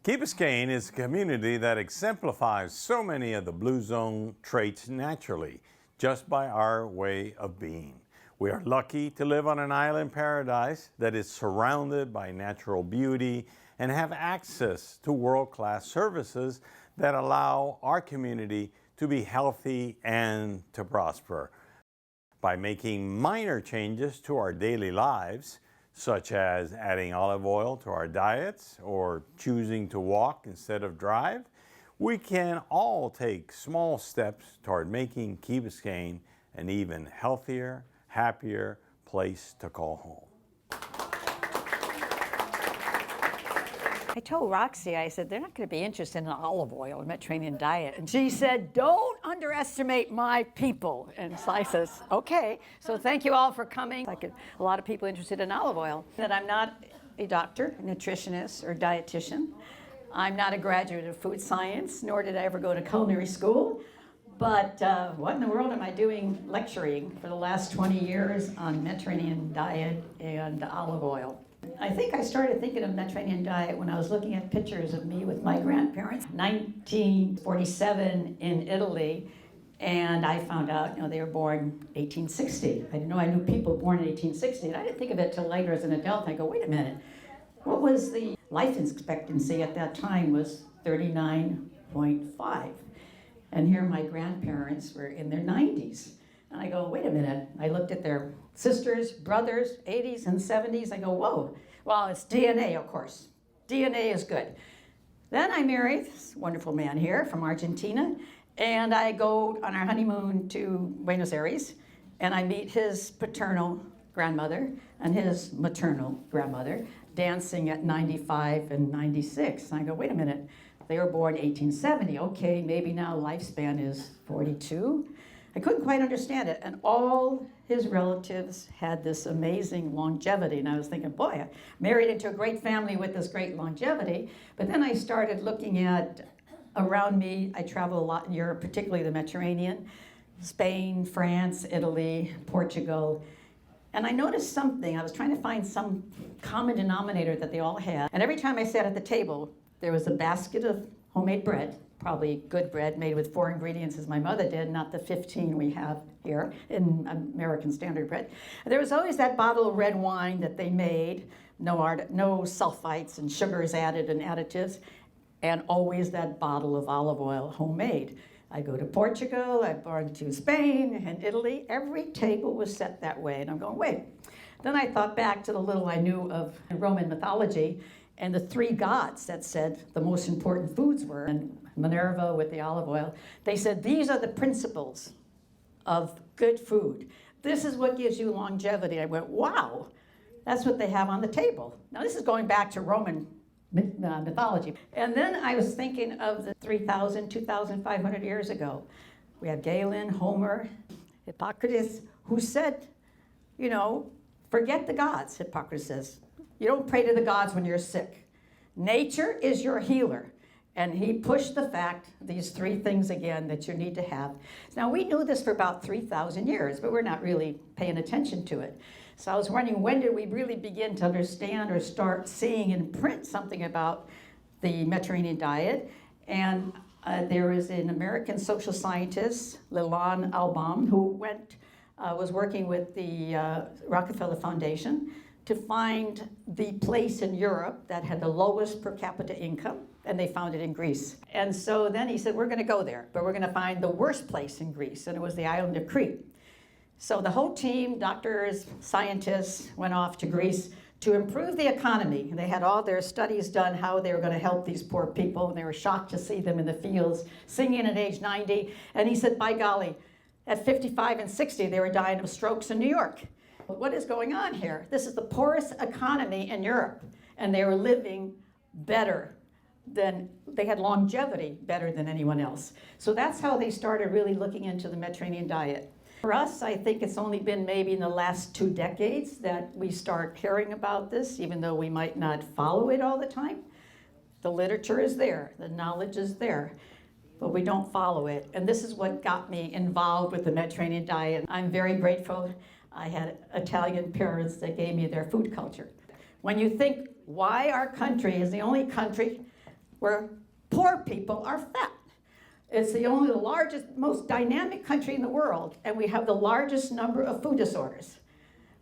Key Biscayne is a community that exemplifies so many of the Blue Zone traits naturally, just by our way of being. We are lucky to live on an island paradise that is surrounded by natural beauty and have access to world-class services that allow our community to be healthy and to prosper. By making minor changes to our daily lives, such as adding olive oil to our diets or choosing to walk instead of drive, we can all take small steps toward making Key Biscayne an even healthier, happier place to call home. I told Roxy, I said, they're not going to be interested in olive oil and Mediterranean diet. And she said, don't underestimate my people. And so I says, okay. So thank you all for coming. A lot of people interested in olive oil. That I'm not a doctor, a nutritionist, or dietitian. I'm not a graduate of food science, nor did I ever go to culinary school. But what in the world am I doing lecturing for the last 20 years on Mediterranean diet and olive oil? I think I started thinking of Mediterranean diet when I was looking at pictures of me with my grandparents, 1947 in Italy, and I found out, they were born 1860. I didn't know I knew people born in 1860, and I didn't think of it till later as an adult. I go, wait a minute, what was the life expectancy at that time was 39.5. And here my grandparents were in their 90s. And I go, wait a minute. I looked at their sisters, brothers, 80s and 70s. I go, whoa. Well, it's DNA, of course. DNA is good. Then I married this wonderful man here from Argentina, and I go on our honeymoon to Buenos Aires, and I meet his paternal grandmother and his maternal grandmother dancing at 95 and 96. And I go, wait a minute. They were born 1870. Okay, maybe now lifespan is 42. I couldn't quite understand it. And all his relatives had this amazing longevity. And I was thinking, boy, I married into a great family with this great longevity. But then I started looking at around me. I travel a lot in Europe, particularly the Mediterranean, Spain, France, Italy, Portugal. And I noticed something. I was trying to find some common denominator that they all had. And every time I sat at the table, there was a basket of homemade bread, probably good bread made with 4 ingredients as my mother did, not the 15 we have here in American standard bread. There was always that bottle of red wine that they made, no sulfites and sugars added and additives, and always that bottle of olive oil, homemade. I go to Portugal, I've gone to Spain and Italy, every table was set that way, and I'm going, wait. Then I thought back to the little I knew of Roman mythology, and the 3 gods that said the most important foods were, and Minerva with the olive oil, they said, these are the principles of good food. This is what gives you longevity. I went, wow, that's what they have on the table. Now this is going back to Roman mythology. And then I was thinking of the 3,000, 2,500 years ago. We have Galen, Homer, Hippocrates, who said, forget the gods, Hippocrates says. You don't pray to the gods when you're sick. Nature is your healer. And he pushed the fact, these 3 things again that you need to have. Now we knew this for about 3,000 years, but we're not really paying attention to it. So I was wondering, when did we really begin to understand or start seeing in print something about the Mediterranean diet? And there is an American social scientist, Leland Albaum, who was working with the Rockefeller Foundation to find the place in Europe that had the lowest per capita income, and they found it in Greece. And so then he said, we're gonna go there, but we're gonna find the worst place in Greece, and it was the island of Crete. So the whole team, doctors, scientists, went off to Greece to improve the economy. And they had all their studies done, how they were gonna help these poor people, and they were shocked to see them in the fields, singing at age 90. And he said, by golly, at 55 and 60, they were dying of strokes in New York. What is going on here? This is the poorest economy in Europe, and they were living better than, they had longevity better than anyone else. So that's how they started really looking into the Mediterranean diet. For us, I think it's only been maybe in the last 2 decades that we start hearing about this, even though we might not follow it all the time. The literature is there, the knowledge is there, but we don't follow it. And this is what got me involved with the Mediterranean diet. I'm very grateful. I had Italian parents that gave me their food culture. When you think why our country is the only country where poor people are fat. It's the largest, most dynamic country in the world, and we have the largest number of food disorders.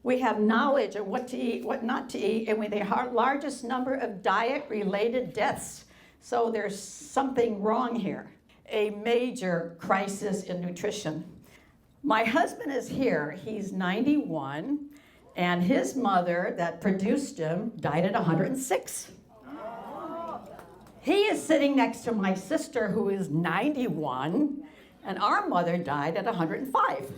We have knowledge of what to eat, what not to eat, and we have the largest number of diet-related deaths. So there's something wrong here, a major crisis in nutrition. My husband is here. He's 91, and his mother that produced him died at 106. He is sitting next to my sister who is 91, and our mother died at 105.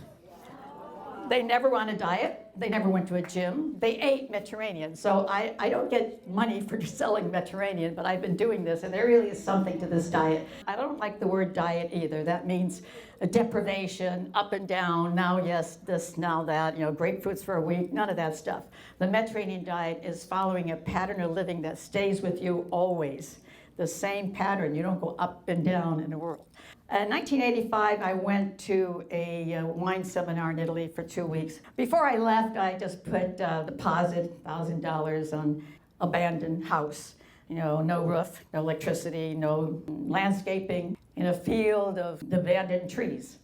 They never on a diet. They never went to a gym. They ate Mediterranean. So I don't get money for selling Mediterranean, but I've been doing this, and there really is something to this diet. I don't like the word diet either. That means a deprivation, up and down, now yes, this, now that, grapefruits for a week, none of that stuff. The Mediterranean diet is following a pattern of living that stays with you always. The same pattern. You don't go up and down in the world. In 1985, I went to a wine seminar in Italy for 2 weeks. Before I left, I just put deposit $1,000 on abandoned house. No roof, no electricity, no landscaping, in a field of abandoned trees.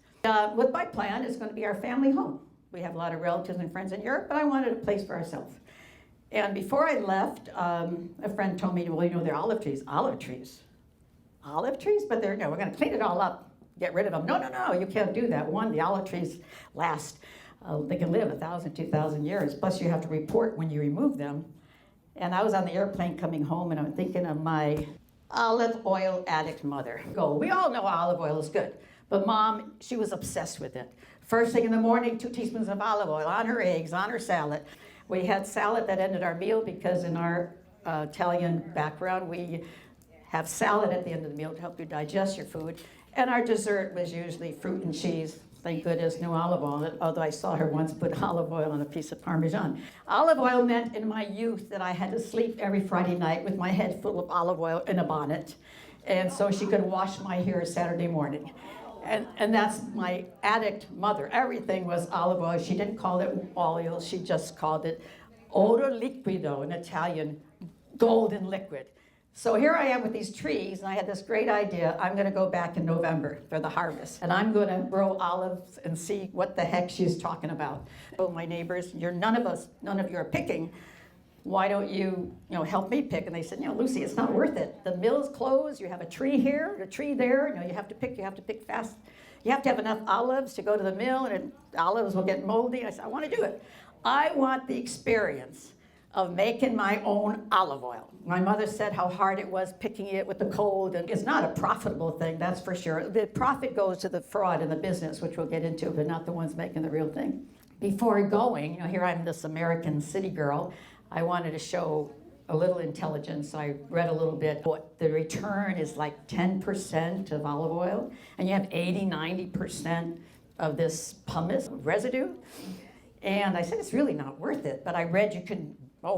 With my plan, it's going to be our family home. We have a lot of relatives and friends in Europe, but I wanted a place for ourselves. And before I left, a friend told me, well, they're olive trees. Olive trees? Olive trees? But we're going to clean it all up, get rid of them. No, you can't do that. One, the olive trees last, they can live 1,000, 2,000 years. Plus you have to report when you remove them. And I was on the airplane coming home, and I'm thinking of my olive oil addict mother. We all know olive oil is good, but Mom, she was obsessed with it. First thing in the morning, 2 teaspoons of olive oil on her eggs, on her salad. We had salad that ended our meal because in our Italian background, we have salad at the end of the meal to help you digest your food. And our dessert was usually fruit and cheese. Thank goodness, no olive oil, although I saw her once put olive oil on a piece of Parmesan. Olive oil meant in my youth that I had to sleep every Friday night with my head full of olive oil in a bonnet. And so she could wash my hair Saturday morning. And that's my addict mother. Everything was olive oil. She didn't call it oil. She just called it oro liquido in Italian, golden liquid. So here I am with these trees, and I had this great idea. I'm going to go back in November for the harvest, and I'm going to grow olives and see what the heck she's talking about. Oh, my neighbors, none of you are picking. Why don't you, help me pick? And they said, Lucy, it's not worth it. The mill's closed. You have a tree here, a tree there. You have to pick fast. You have to have enough olives to go to the mill, and olives will get moldy. I said, I want to do it. I want the experience of making my own olive oil. My mother said how hard it was picking it with the cold, and it's not a profitable thing, that's for sure. The profit goes to the fraud in the business, which we'll get into, but not the ones making the real thing. Before going, here I'm this American city girl. I wanted to show a little intelligence. I read a little bit. What the return is like 10% of olive oil, and you have 80-90% of this pumice residue. And I said, it's really not worth it. But I read you can,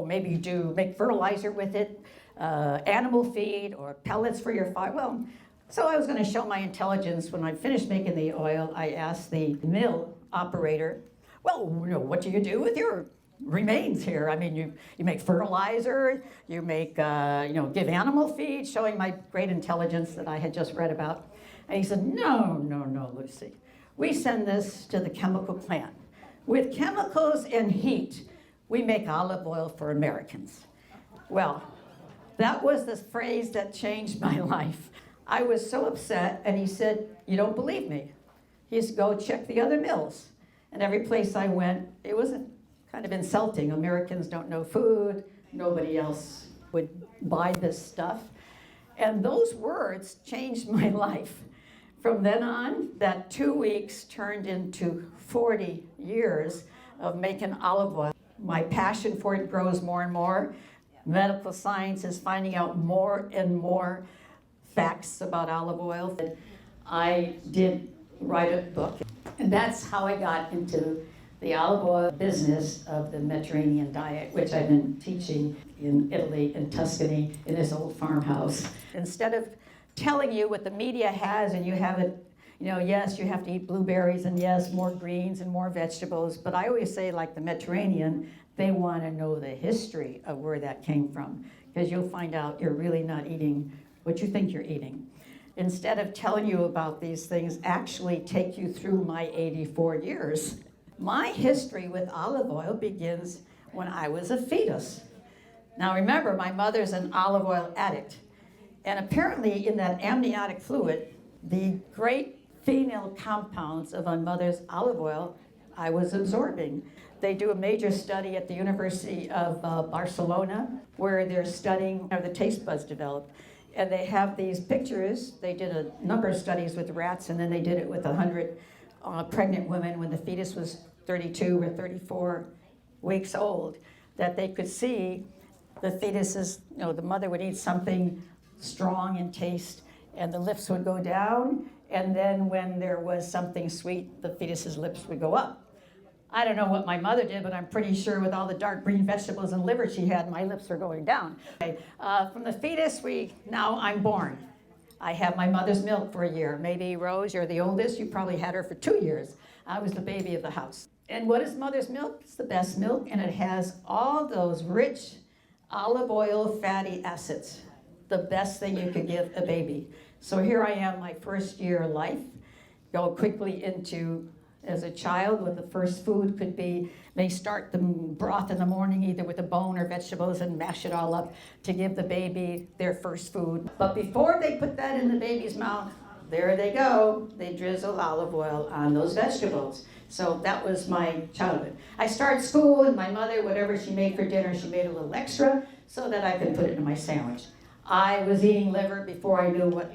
maybe you do make fertilizer with it, animal feed or pellets for your fire. Well, so I was going to show my intelligence. When I finished making the oil, I asked the mill operator, what do you do with your remains here? I mean, you make fertilizer, you make, give animal feed, showing my great intelligence that I had just read about. And he said, no, Lucy. We send this to the chemical plant. With chemicals and heat, we make olive oil for Americans. Well, that was the phrase that changed my life. I was so upset, and he said, you don't believe me. He said, go check the other mills. And every place I went, it was kind of insulting. Americans don't know food. Nobody else would buy this stuff. And those words changed my life. From then on, that 2 weeks turned into 40 years of making olive oil. My passion for it grows more and more. Medical science is finding out more and more facts about olive oil. I did write a book, and that's how I got into the olive oil business of the Mediterranean diet, which I've been teaching in Italy, in Tuscany, in this old farmhouse. Instead of telling you what the media has and you have it, yes, you have to eat blueberries, and yes, more greens and more vegetables, but I always say, like the Mediterranean, they want to know the history of where that came from, because you'll find out you're really not eating what you think you're eating. Instead of telling you about these things, actually take you through my 84 years. My history with olive oil begins when I was a fetus. Now remember, my mother's an olive oil addict. And apparently in that amniotic fluid, the great phenol compounds of my mother's olive oil I was absorbing. They do a major study at the University of Barcelona where they're studying how the taste buds develop. And they have these pictures. They did a number of studies with rats, and then they did it with 100 pregnant women when the fetus was 32 or 34 weeks old, that they could see the fetuses, the mother would eat something strong in taste, and the lips would go down, and then when there was something sweet, the fetus's lips would go up. I don't know what my mother did, but I'm pretty sure with all the dark green vegetables and liver she had, my lips were going down. From the fetus, now I'm born. I have my mother's milk for a year. Maybe Rose, you're the oldest, you probably had her for 2 years. I was the baby of the house. And what is mother's milk? It's the best milk, and it has all those rich olive oil fatty acids, the best thing you could give a baby. So here I am, my first year of life, go quickly into, as a child, what the first food could be, they start the broth in the morning, either with a bone or vegetables, and mash it all up to give the baby their first food. But before they put that in the baby's mouth, there they go, they drizzle olive oil on those vegetables. So that was my childhood. I started school, and my mother, whatever she made for dinner, she made a little extra so that I could put it in my sandwich. I was eating liver before I knew what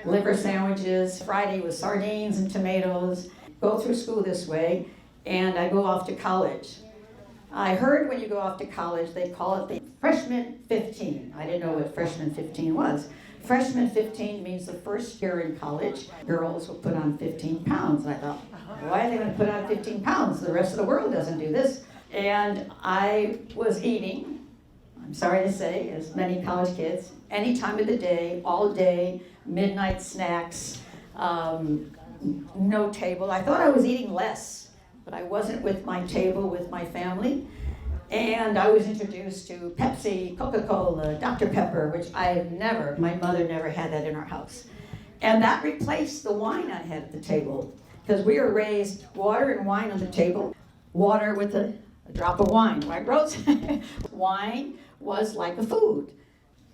liver sandwich is. Friday was sardines and tomatoes. Go through school this way, and I go off to college. I heard when you go off to college, they call it the freshman 15. I didn't know what freshman 15 was. Freshman 15 means the first year in college, girls will put on 15 pounds. And I thought, why are they going to put on 15 pounds? The rest of the world doesn't do this. And I was eating, I'm sorry to say, as many college kids, any time of the day, all day, midnight snacks, no table. I thought I was eating less, but I wasn't with my table with my family. And I was introduced to Pepsi, Coca-Cola, Dr. Pepper, which my mother never had that in our house. And that replaced the wine I had at the table, because we were raised water and wine on the table, water with a drop of wine, right, Rose? Wine was like a food.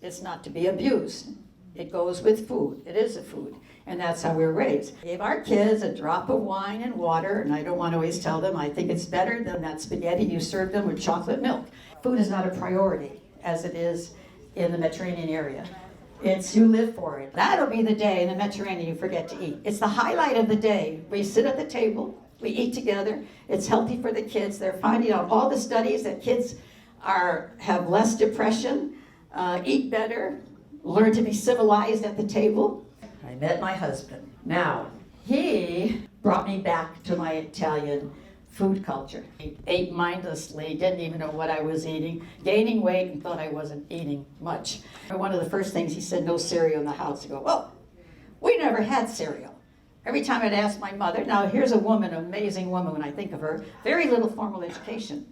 It's not to be abused. It goes with food. It is a food. And that's how we were raised. Gave our kids a drop of wine and water, and I don't want to always tell them, I think it's better than that spaghetti you serve them with chocolate milk. Food is not a priority, as it is in the Mediterranean area. It's you live for it. That'll be the day in the Mediterranean you forget to eat. It's the highlight of the day. We sit at the table, we eat together. It's healthy for the kids. They're finding out all the studies that kids have less depression, eat better, learn to be civilized at the table. I met my husband. Now, he brought me back to my Italian food culture. He ate mindlessly, didn't even know what I was eating, gaining weight and thought I wasn't eating much. One of the first things he said, no cereal in the house. I go, well, we never had cereal. Every time I'd ask my mother, now here's a woman, an amazing woman when I think of her, very little formal education.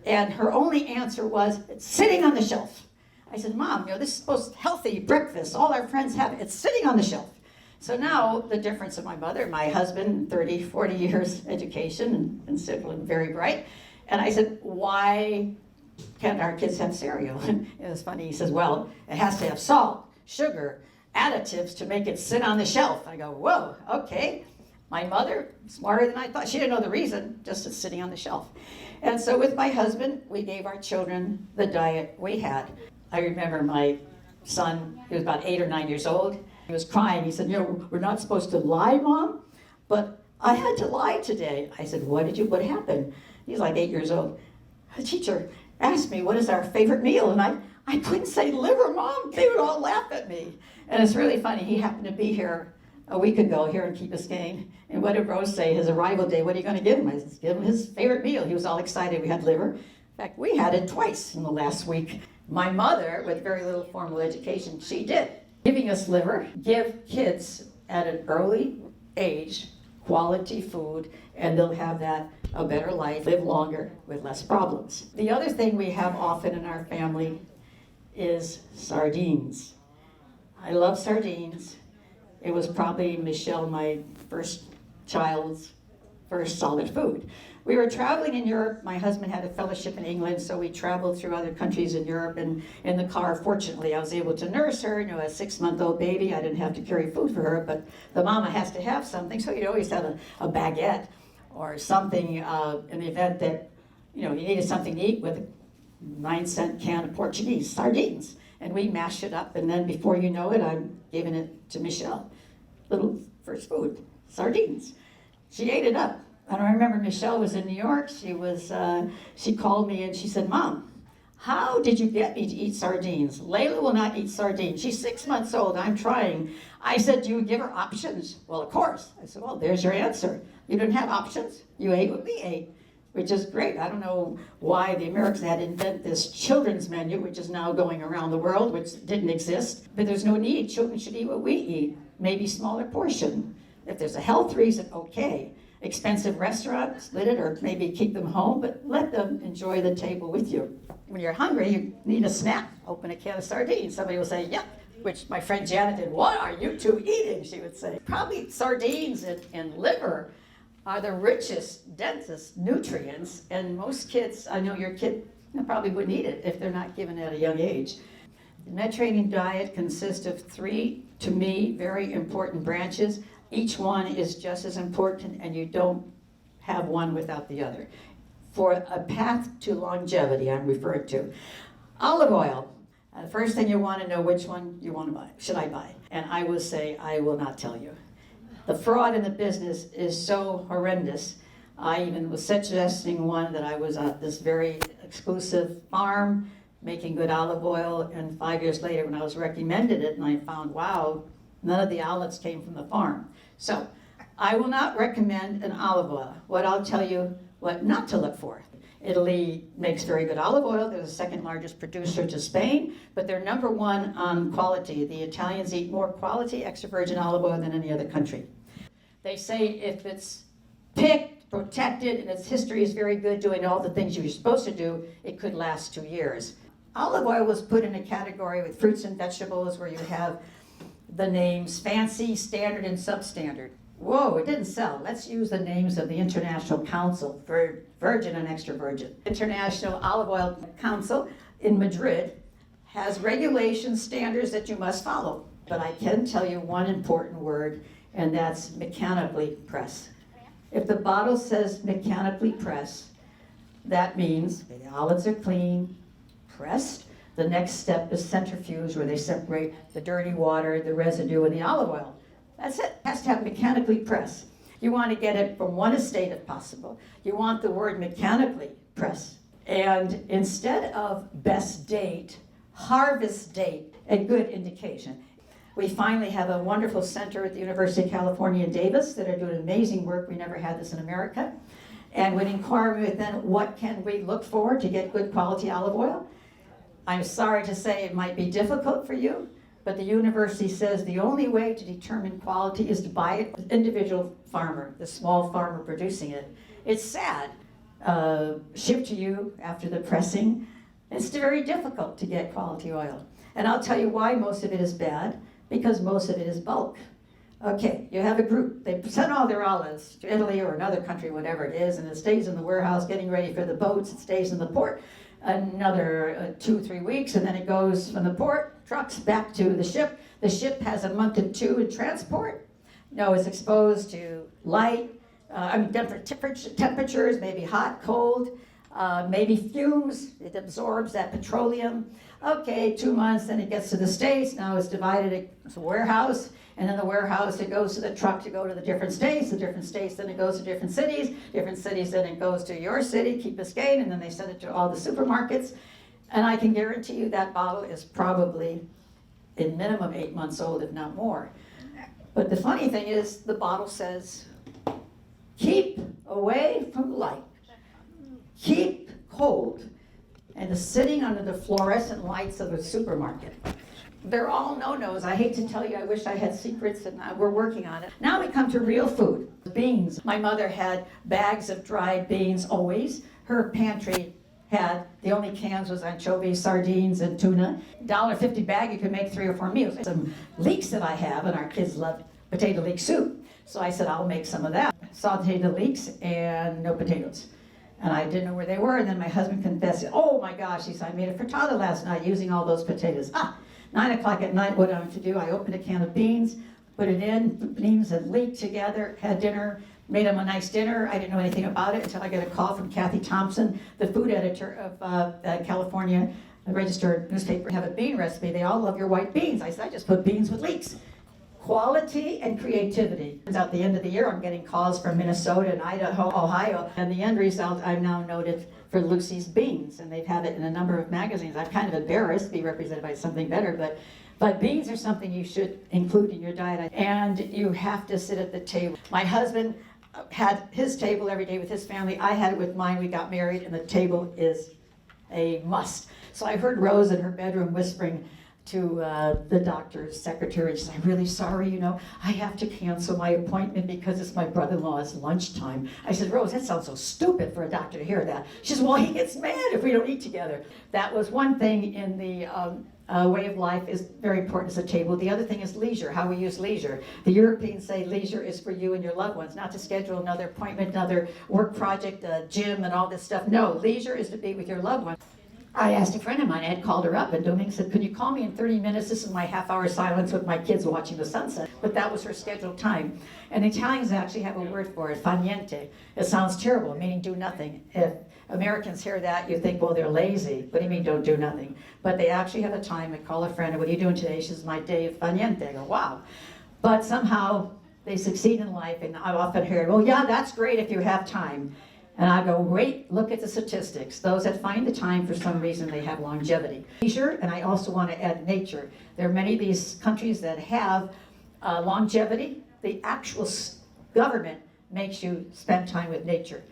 And her only answer was, it's sitting on the shelf. I said, Mom, this is supposed to be healthy breakfast. All our friends have it. It's sitting on the shelf. So now the difference of my mother, my husband, 30, 40 years education and simple and very bright. And I said, why can't our kids have cereal? And it was funny. He says, well, it has to have salt, sugar, additives to make it sit on the shelf. I go, whoa, okay. My mother, smarter than I thought. She didn't know the reason, just it's sitting on the shelf. And so with my husband, we gave our children the diet we had. I remember my son, he was about 8 or 9 years old. He was crying. He said, we're not supposed to lie, Mom, but I had to lie today. I said, what happened? He's like 8 years old. The teacher asked me, what is our favorite meal? And I couldn't say liver, Mom. They would all laugh at me. And it's really funny. He happened to be here a week ago here in Key Biscayne. And what did Rose say? His arrival day, what are you going to give him? I said, give him his favorite meal. He was all excited. We had liver. In fact, we had it twice in the last week. My mother, with very little formal education, she did. Giving us liver, give kids at an early age quality food, and they'll have a better life, live longer with less problems. The other thing we have often in our family is sardines. I love sardines. It was probably Michelle, my first child's first solid food. We were traveling in Europe. My husband had a fellowship in England, so we traveled through other countries in Europe. And in the car, fortunately, I was able to nurse her. You know, a 6-month-old baby. I didn't have to carry food for her, but the mama has to have something. So you'd always have a baguette or something in the event that, you know, you needed something to eat with a 9-cent can of Portuguese sardines. And we mashed it up, and then before you know it, I'm giving it to Michelle. Little first food, sardines. She ate it up. And I remember Michelle was in New York. She called me and she said, "Mom, how did you get me to eat sardines? Layla will not eat sardines. She's 6 months old. I'm trying." I said, "Do you give her options?" "Well, of course." I said, "Well, there's your answer. You didn't have options. You ate what we ate," which is great. I don't know why the Americans had to invent this children's menu, which is now going around the world, which didn't exist. But there's no need. Children should eat what we eat, maybe smaller portion. If there's a health reason, okay. Expensive restaurants, split it, or maybe keep them home, but let them enjoy the table with you. When you're hungry, you need a snack. Open a can of sardines. Somebody will say, "Yuck," which my friend Janet did. "What are you two eating?" she would say. Probably sardines and liver are the richest, densest nutrients, and most kids, I know your kid probably wouldn't eat it if they're not given it at a young age. The Mediterranean diet consists of 3, to me, very important branches. Each one is just as important, and you don't have one without the other. For a path to longevity, I'm referring to. Olive oil. The first thing you want to know, which one you want to buy. Should I buy? And I will say, I will not tell you. The fraud in the business is so horrendous. I even was suggesting one that I was at this very exclusive farm making good olive oil, and 5 years later when I was recommended it and I found, wow, none of the olives came from the farm. So I will not recommend an olive oil. What I'll tell you what not to look for. Italy makes very good olive oil. They're the second largest producer to Spain, but they're number 1 on quality. The Italians eat more quality extra virgin olive oil than any other country. They say if it's picked, protected, and its history is very good, doing all the things you're supposed to do, it could last 2 years. Olive oil was put in a category with fruits and vegetables where you have the names fancy, standard, and substandard. Whoa, it didn't sell. Let's use the names of the International Council for Virgin and Extra Virgin. International Olive Oil Council in Madrid has regulations, standards that you must follow. But I can tell you one important word, and that's mechanically press. If the bottle says mechanically press, that means the olives are clean, pressed. The next step is centrifuge, where they separate the dirty water, the residue, and the olive oil. That's it. It has to have mechanically pressed. You want to get it from one estate if possible. You want the word mechanically pressed. And instead of best date, harvest date, a good indication. We finally have a wonderful center at the University of California, Davis, that are doing amazing work. We never had this in America. And when inquiring with them, what can we look for to get good quality olive oil? I'm sorry to say it might be difficult for you, but the university says the only way to determine quality is to buy it from the individual farmer, the small farmer producing it. It's sad. Shipped to you after the pressing. It's very difficult to get quality oil. And I'll tell you why most of it is bad, because most of it is bulk. Okay, you have a group. They send all their olives to Italy or another country, whatever it is, and it stays in the warehouse getting ready for the boats. It stays in the port another 2-3 weeks, and then it goes from the port, trucks back to the ship. The ship has a month or 2 in transport. No, it's exposed to light, different temperatures, maybe hot, cold, maybe fumes. It absorbs that petroleum. Okay, 2 months, then it gets to the States. Now it's divided. It's a warehouse. And then the warehouse, it goes to the truck to go to the different states, then it goes to different cities, then it goes to your city, Key Biscayne, and then they send it to all the supermarkets. And I can guarantee you that bottle is probably in minimum 8 months old, if not more. But the funny thing is, the bottle says, keep away from light, keep cold, and is sitting under the fluorescent lights of a supermarket. They're all no-nos. I hate to tell you, I wish I had secrets, and we're working on it. Now we come to real food. Beans. My mother had bags of dried beans always. Her pantry had, the only cans was anchovies, sardines, and tuna. $1.50 bag, you could make 3 or 4 meals. Some leeks that I have, and our kids love potato leek soup. So I said, I'll make some of that. Sauteed the leeks and no potatoes. And I didn't know where they were, and then my husband confessed, oh my gosh, he said, I made a frittata last night using all those potatoes. 9 o'clock at night, what I'm to do, I opened a can of beans, put it in, beans and leek together, had dinner, made them a nice dinner. I didn't know anything about it until I got a call from Kathy Thompson, the food editor of California Registered newspaper. Have a bean recipe. They all love your white beans. I said, I just put beans with leeks. Quality and creativity. At the end of the year, I'm getting calls from Minnesota and Idaho, Ohio, and the end result, I'm now noted for Lucy's beans, and they've had it in a number of magazines. I'm kind of embarrassed to be represented by something better, but beans are something you should include in your diet, and you have to sit at the table. My husband had his table every day with his family. I had it with mine. We got married, and the table is a must. So I heard Rose in her bedroom whispering to the doctor's secretary. She said, I'm really sorry, you know, I have to cancel my appointment because it's my brother-in-law's lunchtime. I said, Rose, that sounds so stupid for a doctor to hear that. She says, well, he gets mad if we don't eat together. That was one thing in the way of life is very important as a table. The other thing is leisure, how we use leisure. The Europeans say leisure is for you and your loved ones, not to schedule another appointment, another work project, a gym and all this stuff. No, leisure is to be with your loved ones. I asked a friend of mine, I had called her up, and Dominique said, could you call me in 30 minutes? This is my half-hour silence with my kids watching the sunset. But that was her scheduled time. And Italians actually have a word for it, fa niente. It sounds terrible, meaning do nothing. If Americans hear that, you think, well, they're lazy. What do you mean, don't do nothing? But they actually have a time. I call a friend, what are you doing today? She says, my day of fa niente. I go, wow. But somehow they succeed in life, and I often hear, well, yeah, that's great if you have time. And I go, wait, look at the statistics. Those that find the time, for some reason, they have longevity. Leisure, and I also want to add nature. There are many of these countries that have longevity. The actual government makes you spend time with nature.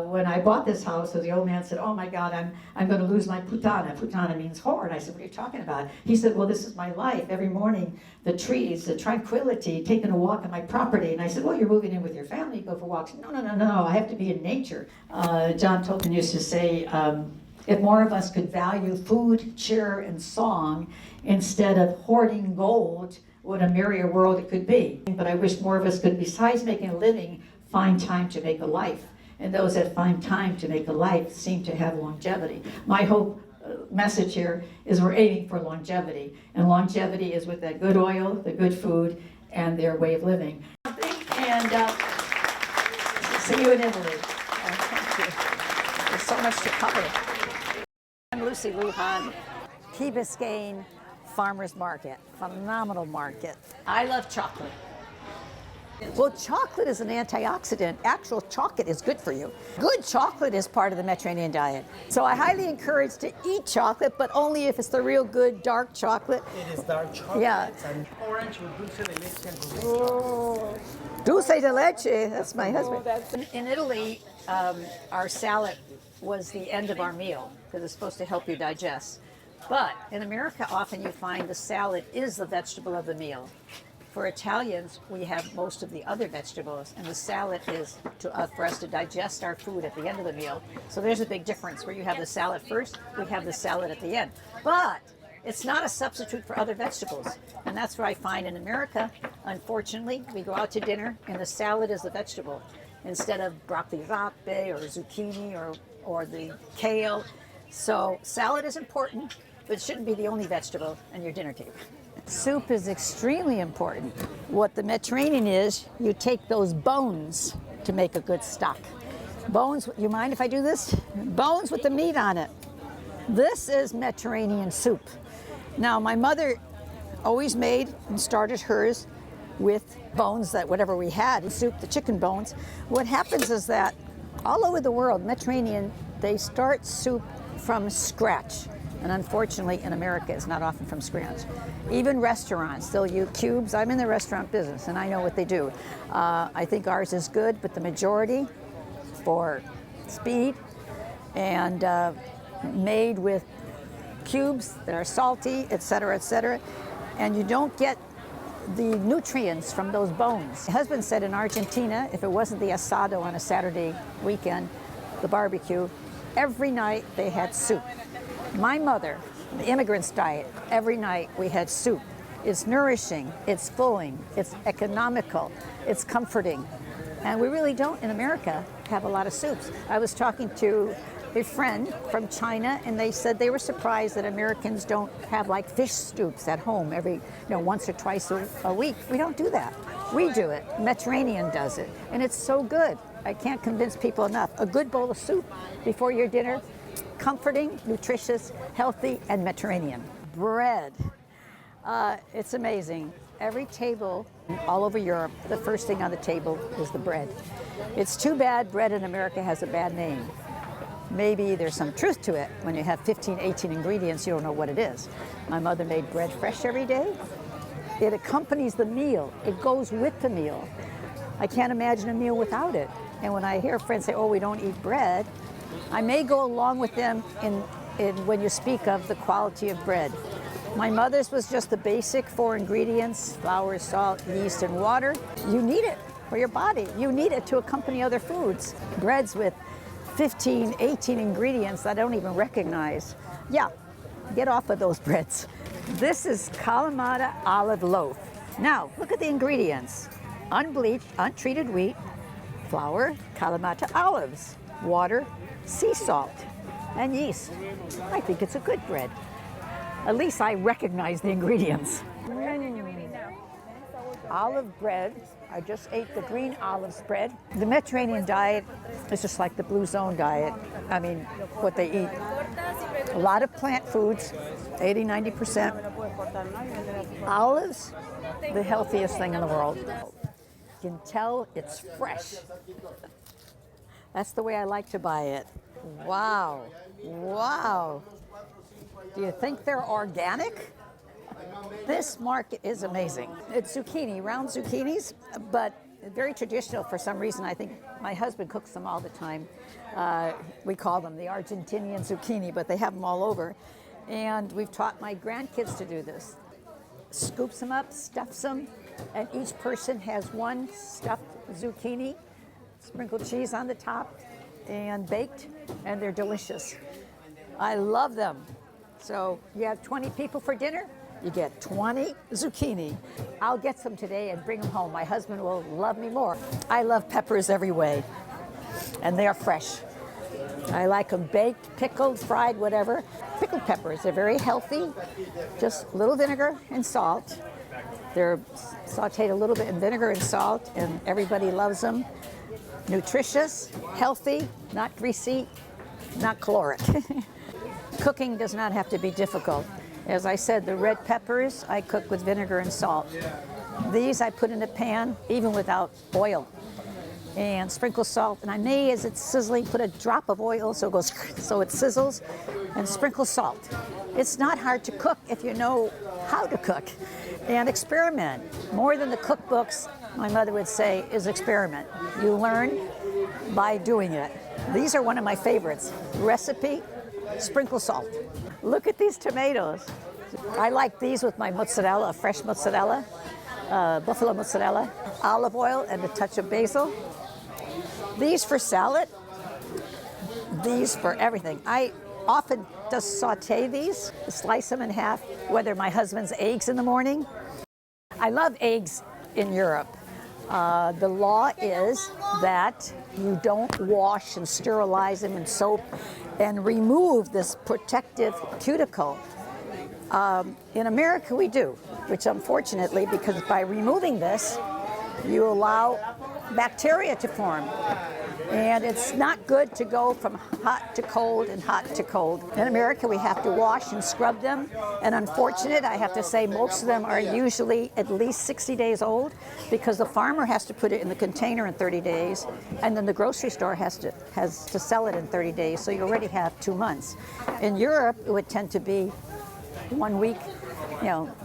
When I bought this house, so the old man said, oh my God, I'm going to lose my putana. Putana means whore. And I said, what are you talking about? He said, well, this is my life. Every morning, the trees, the tranquility, taking a walk on my property. And I said, well, you're moving in with your family, you go for walks. No, I have to be in nature. John Tolkien used to say, if more of us could value food, cheer, and song instead of hoarding gold, what a merrier world it could be. But I wish more of us could, besides making a living, find time to make a life. And those that find time to make a life seem to have longevity. My whole message here is we're aiming for longevity. And longevity is with that good oil, the good food, and their way of living. And see you in Italy. Thank you. There's so much to cover. I'm Lucy Luhan, Key Biscayne Farmers Market. Phenomenal market. I love chocolate. Well, chocolate is an antioxidant. Actual chocolate is good for you. Good chocolate is part of the Mediterranean diet. So I highly encourage to eat chocolate, but only if it's the real good dark chocolate. It is dark chocolate. Yeah. And orange with dulce de leche and dulce. Oh, dulce de leche. That's my husband. In Italy, our salad was the end of our meal because it's supposed to help you digest. But in America, often you find the salad is the vegetable of the meal. For Italians, we have most of the other vegetables, and the salad is for us to digest our food at the end of the meal. So there's a big difference where you have the salad first, we have the salad at the end. But it's not a substitute for other vegetables. And that's what I find in America. Unfortunately, we go out to dinner, and the salad is the vegetable instead of broccoli rape or zucchini or the kale. So salad is important, but it shouldn't be the only vegetable on your dinner table. Soup is extremely important. What the Mediterranean is, you take those bones to make a good stock. Bones, you mind if I do this? Bones with the meat on it. This is Mediterranean soup. Now, my mother always made and started hers with bones, that whatever we had in soup, the chicken bones. What happens is that all over the world, Mediterranean, they start soup from scratch. And unfortunately, in America, it's not often from scratch. Even restaurants, they'll use cubes. I'm in the restaurant business, and I know what they do. I think ours is good, but the majority, for speed, and made with cubes that are salty, et cetera, and you don't get the nutrients from those bones. My husband said in Argentina, if it wasn't the asado on a Saturday weekend, the barbecue, every night they had soup. My mother, the immigrant's diet, every night we had soup. It's nourishing, it's filling, it's economical, it's comforting. And we really don't in America have a lot of soups. I was talking to a friend from China, and they said they were surprised that Americans don't have like fish soups at home every, once or twice a week. We don't do that. We do it. Mediterranean does it, and it's so good. I can't convince people enough. A good bowl of soup before your dinner, comforting, nutritious, healthy, and Mediterranean. Bread. It's amazing. Every table all over Europe, the first thing on the table is the bread. It's too bad bread in America has a bad name. Maybe there's some truth to it. When you have 15, 18 ingredients, you don't know what it is. My mother made bread fresh every day. It accompanies the meal. It goes with the meal. I can't imagine a meal without it. And when I hear friends say, oh, we don't eat bread, I may go along with them in when you speak of the quality of bread. My mother's was just the basic 4 ingredients: flour, salt, yeast, and water. You need it for your body. You need it to accompany other foods. Breads with 15, 18 ingredients I don't even recognize. Yeah, get off of those breads. This is Kalamata olive loaf. Now, look at the ingredients. Unbleached, untreated wheat, flour, Kalamata olives, water, sea salt, and yeast. I think it's a good bread. At least I recognize the ingredients. Olive bread. I just ate the green olive spread. The Mediterranean diet is just like the Blue Zone diet. I mean, what they eat. A lot of plant foods, 80, 90%. Olives, the healthiest thing in the world. You can tell it's fresh. That's the way I like to buy it. Wow, wow. Do you think they're organic? This market is amazing. It's zucchini, round zucchinis, but very traditional for some reason. I think my husband cooks them all the time. We call them the Argentinian zucchini, but they have them all over. And we've taught my grandkids to do this. Scoops them up, stuffs them, and each person has one stuffed zucchini, sprinkled cheese on the top, and baked, and they're delicious. I love them. So you have 20 people for dinner, you get 20 zucchini. I'll get some today and bring them home. My husband will love me more. I love peppers every way, and they are fresh. I like them baked, pickled, fried, whatever. Pickled peppers, they're very healthy. Just a little vinegar and salt. They're sauteed a little bit in vinegar and salt, and everybody loves them. Nutritious, healthy, not greasy, not caloric. Cooking does not have to be difficult. As I said, the red peppers I cook with vinegar and salt. These I put in a pan, even without oil, and sprinkle salt. And I may, as it's sizzling, put a drop of oil so it goes, so it sizzles, and sprinkle salt. It's not hard to cook if you know how to cook. And experiment. More than the cookbooks, my mother would say, is experiment. You learn by doing it. These are one of my favorites. Recipe, sprinkle salt. Look at these tomatoes. I like these with my mozzarella, fresh mozzarella, buffalo mozzarella, olive oil, and a touch of basil. These for salad, these for everything. I often just saute these, slice them in half, whether my husband's eggs in the morning. I love eggs in Europe. The law is that you don't wash and sterilize them in soap and remove this protective cuticle. In America we do, which unfortunately, because by removing this, you allow bacteria to form. And it's not good to go from hot to cold and hot to cold. In America, we have to wash and scrub them. And unfortunate, I have to say, most of them are usually at least 60 days old because the farmer has to put it in the container in 30 days, and then the grocery store has to sell it in 30 days, so you already have 2 months. In Europe, it would tend to be 1 week,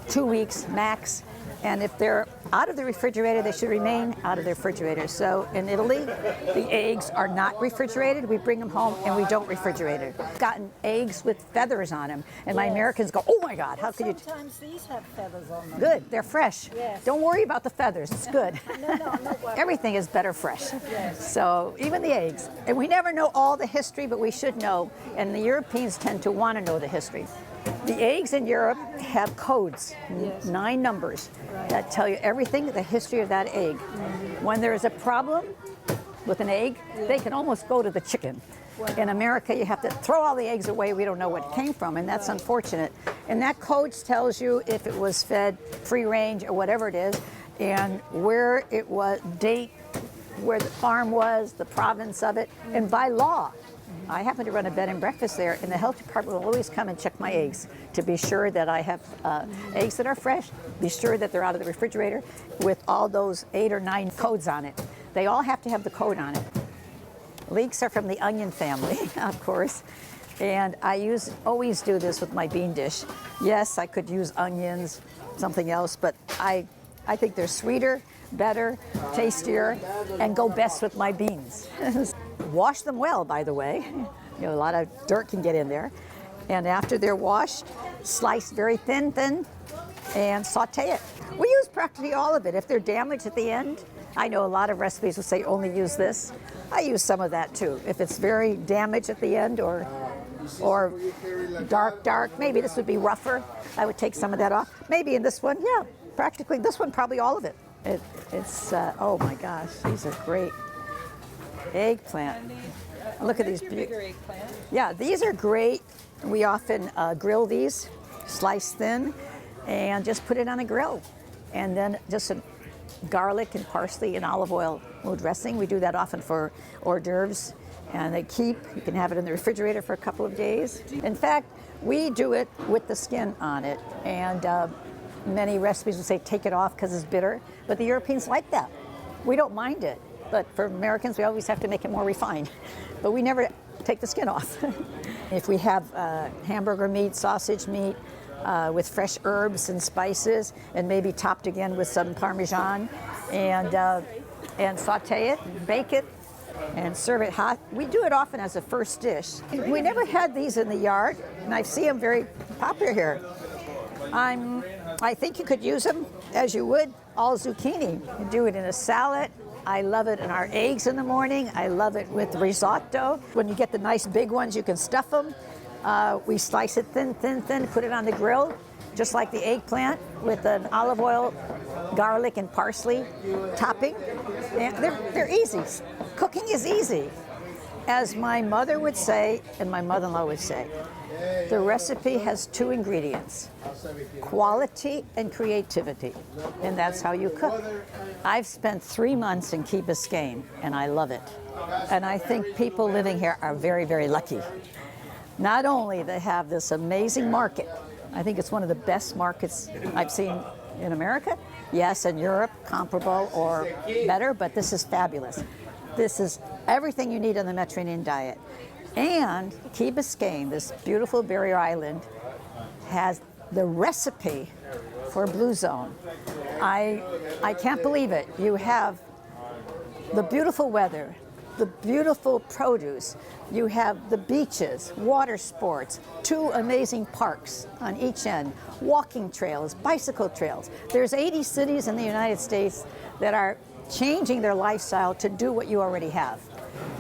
2 weeks max. And if they're out of the refrigerator, they should remain out of the refrigerator. So in Italy, the eggs are not refrigerated. We bring them home and we don't refrigerate it. I've gotten eggs with feathers on them, and my Americans go, "Oh my God, how could you?" Sometimes these have feathers on them. Good, they're fresh. Yes. Don't worry about the feathers, it's good. No. Everything is better fresh. So even the eggs. And we never know all the history, but we should know. And the Europeans tend to want to know the history. The eggs in Europe have codes, 9 numbers, that tell you everything, the history of that egg. When there is a problem with an egg, they can almost go to the chicken. In America, you have to throw all the eggs away. We don't know what it came from, and that's unfortunate. And that code tells you if it was fed free range or whatever it is, and where it was, date, where the farm was, the province of it, and by law. I happen to run a bed and breakfast there, and the health department will always come and check my eggs to be sure that I have eggs that are fresh, be sure that they're out of the refrigerator with all those 8 or 9 codes on it. They all have to have the code on it. Leeks are from the onion family, of course, and I always do this with my bean dish. Yes, I could use onions, something else, but I think they're sweeter, better, tastier, and go best with my beans. Wash them well, by the way. You know, a lot of dirt can get in there. And after they're washed, slice very thin, and saute it. We use practically all of it. If they're damaged at the end, I know a lot of recipes will say only use this. I use some of that too. If it's very damaged at the end or dark, maybe this would be rougher, I would take some of that off. Maybe in this one, yeah, practically this one, probably all of it. It's oh my gosh, these are great. Eggplant. Look at these. Bigger eggplant. Yeah, these are great. We often grill these, slice thin, and just put it on a grill. And then just some garlic and parsley and olive oil dressing. We do that often for hors d'oeuvres. And you can have it in the refrigerator for a couple of days. In fact, we do it with the skin on it. And many recipes would say take it off because it's bitter. But the Europeans like that. We don't mind it. But for Americans, we always have to make it more refined. But we never take the skin off. If we have hamburger meat, sausage meat, with fresh herbs and spices, and maybe topped again with some Parmesan, and saute it, bake it, and serve it hot. We do it often as a first dish. We never had these in the yard, and I see them very popular here. I think you could use them as you would all zucchini. You do it in a salad. I love it in our eggs in the morning. I love it with risotto. When you get the nice big ones, you can stuff them. We slice it thin, put it on the grill, just like the eggplant, with an olive oil, garlic, and parsley topping. And they're easy. Cooking is easy. As my mother would say, and my mother-in-law would say, the recipe has 2 ingredients, quality and creativity, and that's how you cook. I've spent 3 months in Key Biscayne, and I love it. And I think people living here are very, very lucky. Not only they have this amazing market, I think it's one of the best markets I've seen in America. Yes, in Europe, comparable or better, but this is fabulous. This is everything you need on the Mediterranean diet. And Key Biscayne, this beautiful barrier island, has the recipe for Blue Zone. I can't believe it. You have the beautiful weather, the beautiful produce, you have the beaches, water sports, 2 amazing parks on each end, walking trails, bicycle trails. There's 80 cities in the United States that are changing their lifestyle to do what you already have.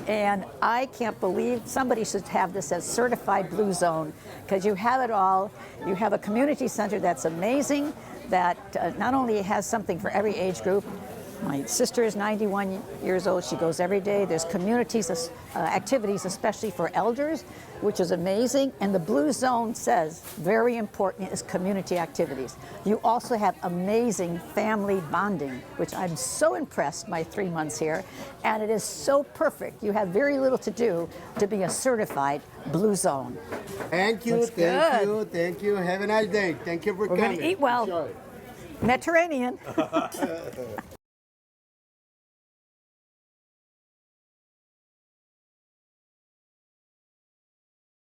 And I can't believe somebody should have this as certified Blue Zone, because you have it all. You have a community center that's amazing, that not only has something for every age group. My sister is 91 years old. She goes every day. There's communities, activities, especially for elders, which is amazing. And the Blue Zone says, very important is community activities. You also have amazing family bonding, which I'm so impressed my 3 months here. And it is so perfect. You have very little to do to be a certified Blue Zone. Thank you, thank you. Have a nice day. Thank you for coming. We're going to eat well. Enjoy. Mediterranean.